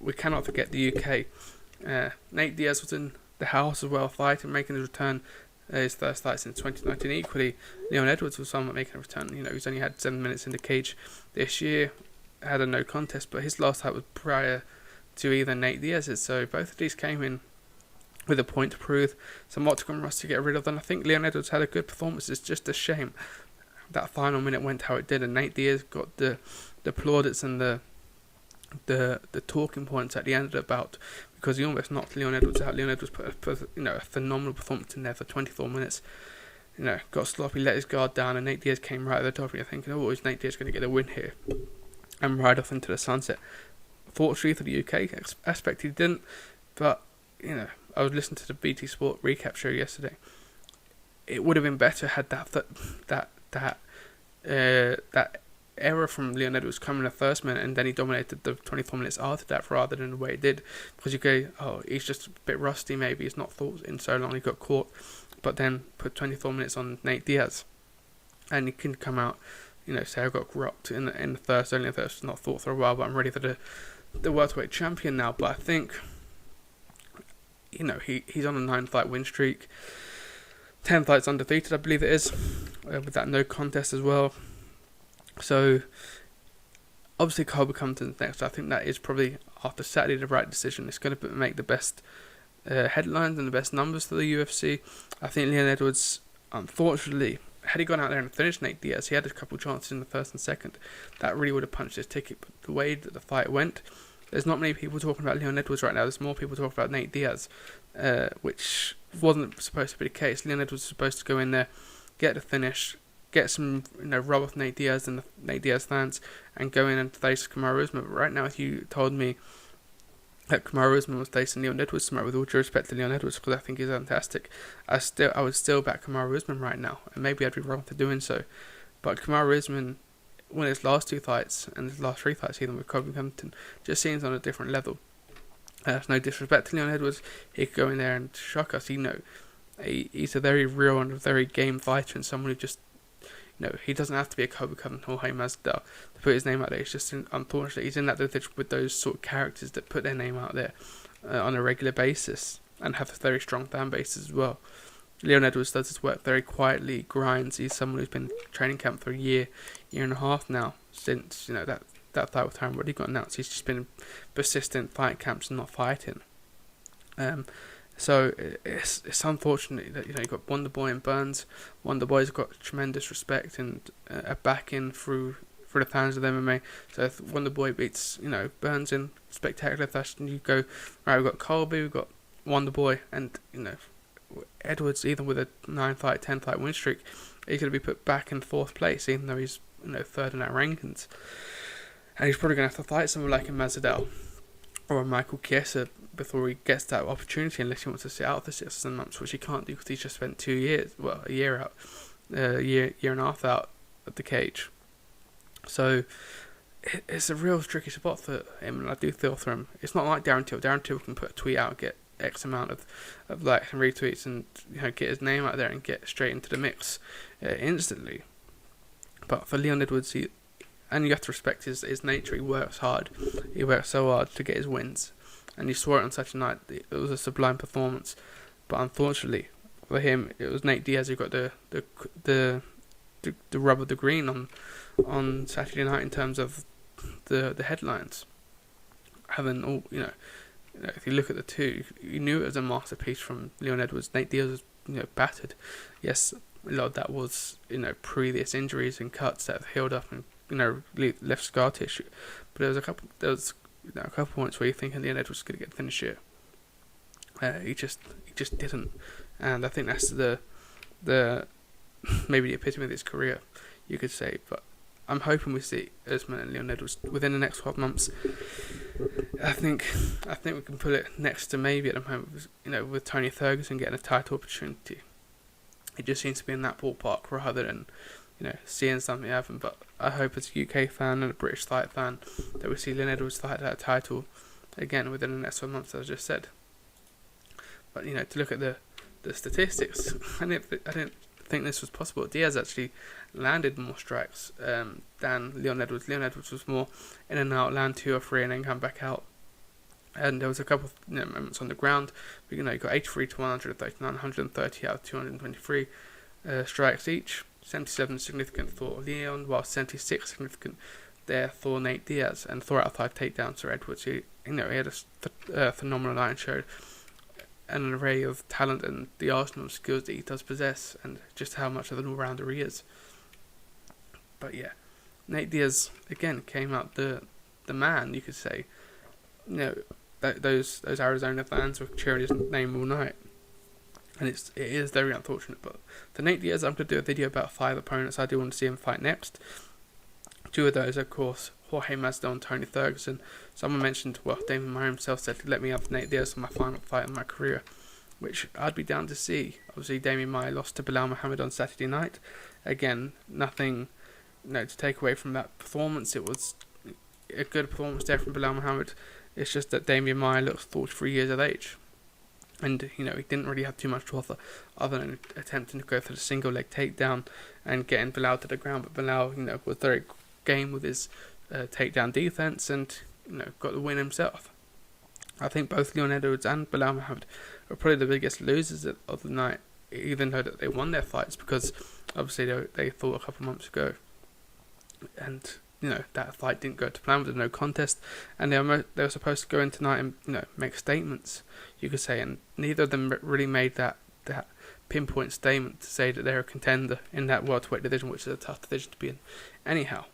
we cannot forget the UK. Nate Diaz was in the house as well, fighting, making his return. His first fight since 2019. Equally, Leon Edwards was someone making a return. He's only had 7 minutes in the cage this year, had a no contest, but his last fight was prior to either Nate Diaz's. So both of these came in with a point to prove, some octagon rust to get rid of them. I think Leon Edwards had a good performance. It's just a shame that final minute went how it did, and Nate Diaz got the plaudits and the talking points at the end of the bout, because he almost knocked Leon Edwards out. Leon Edwards put a phenomenal performance in there for 24 minutes. Got sloppy, let his guard down, and Nate Diaz came right at the top, and you're thinking, oh, is Nate Diaz going to get a win here and ride off into the sunset? Fortunately for the UK aspect, he didn't. But I was listening to the BT Sport recap show yesterday. It would have been better had that error from Leon Edwards come in the first minute, and then he dominated the 24 minutes after that, rather than the way it did. Because you go, oh, he's just a bit rusty, maybe he's not thought in so long, he got caught. But then put 24 minutes on Nate Diaz, and he can come out, say I got corrupt in the first, only the first, not thought for a while, but I'm ready for the welterweight champion now. But I think, he's on a 9-fight win streak, 10 fights undefeated, I believe it is, with that no contest as well. So, obviously Colby Covington's next. I think that is probably, after Saturday, the right decision. It's going to make the best headlines and the best numbers for the UFC. I think Leon Edwards, unfortunately, had he gone out there and finished Nate Diaz, he had a couple chances in the first and second. That really would have punched his ticket. But the way that the fight went, there's not many people talking about Leon Edwards right now. There's more people talking about Nate Diaz, which wasn't supposed to be the case. Leon Edwards was supposed to go in there, get the finish, get some rub off Nate Diaz and the Nate Diaz fans, and go in and face Kamaru Usman. But right now, if you told me that Kamaru Usman was facing Leon Edwards tomorrow, with all due respect to Leon Edwards, because I think he's fantastic, I would still back Kamaru Usman right now, and maybe I'd be wrong for doing so. But Kamaru Usman, when his last 2 fights and his last 3 fights, even with Colby Covington, just seems on a different level. There's no disrespect to Leon Edwards. He could go in there and shock us. He's a very real and a very game fighter, and someone who just, he doesn't have to be a Colby Covington or Jaime Masvidal to put his name out there. It's just, unfortunately, he's in that division with those sort of characters that put their name out there on a regular basis and have a very strong fan base as well. Leon Edwards does his work very quietly, grinds. He's someone who's been in training camp for a year and a half now, since that fight with Tyron Woodley got announced. He's just been in persistent fight camps and not fighting. So it's unfortunate that you've got Wonderboy and Burns. Wonderboy's got tremendous respect and a backing through the fans of MMA. So if Wonderboy beats Burns in spectacular fashion, you go right. We've got Colby, we've got Wonderboy, and Edwards, even with a 9-fight, 10-fight win streak, he's going to be put back in 4th place, even though he's 3rd in our rankings. And he's probably going to have to fight someone like a Masvidal or a Michael Chiesa before he gets that opportunity, unless he wants to sit out for 6 or 7 months, which he can't do because he's just spent 2 years, a year out, year and a half out of the cage. So it's a real tricky spot for him, and I do feel for him. It's not like Darren Till. Darren Till can put a tweet out, get X amount of likes and retweets, and get his name out there and get straight into the mix instantly. But for Leon Edwards, and you have to respect his nature. He works hard. He works so hard to get his wins, and you saw it on such a night. It was a sublime performance. But unfortunately for him, it was Nate Diaz who got the rub of the green on Saturday night in terms of the headlines. Having all if you look at the two, you knew it was a masterpiece from Leon Edwards. Nate Diaz was battered. Yes, a lot of that was previous injuries and cuts that have healed up and left scar tissue. But there was a couple points where you're thinking Leon Edwards was going to get the finish here. He just didn't, and I think that's the maybe the epitome of his career, you could say. But I'm hoping we see Usman and Leon Edwards within the next 12 months. I think we can put it next to maybe at the moment, with Tony Ferguson getting a title opportunity. It just seems to be in that ballpark rather than seeing something happen. But I hope as a UK fan and a British fight fan that we see Leon Edwards fight that title again within the next 12 months, as I just said. But to look at the statistics, I didn't think this was possible. Diaz actually landed more strikes than Leon Edwards. Leon Edwards was more in and out, land 2 or 3 and then come back out. And there was a couple of moments on the ground. But, you got 83 to 139, 130 out of 223 strikes each. 77 significant for Leon, while 76 significant there for Nate Diaz, and 4 out of 5 takedowns for Edwards. He had a phenomenal night and showed an array of talent and the arsenal of skills that he does possess, and just how much of an all-rounder he is. But yeah, Nate Diaz again came out the man, you could say. Those Arizona fans were cheering his name all night, and it is very unfortunate. But for Nate Diaz, I'm going to do a video about 5 opponents I do want to see him fight next. 2 of those, of course, Jorge Masvidal and Tony Ferguson. Someone mentioned, Damon Maia himself said, let me have Nate Diaz for my final fight in my career, which I'd be down to see. Obviously, Damien Maia lost to Bilal Muhammad on Saturday night. Again, nothing to take away from that performance. It was a good performance there from Bilal Muhammad. It's just that Damien Maia looks 43 years of age. And, he didn't really have too much to offer other than attempting to go for the single leg takedown and getting Bilal to the ground. But Bilal, was very game with his takedown defense and got the win himself. I think both Leon Edwards and Bilal Muhammad were probably the biggest losers of the night, even though that they won their fights, because obviously they fought a couple of months ago, and that fight didn't go to plan with no contest, and they were supposed to go in tonight and make statements, you could say, and neither of them really made that pinpoint statement to say that they're a contender in that welterweight division, which is a tough division to be in anyhow.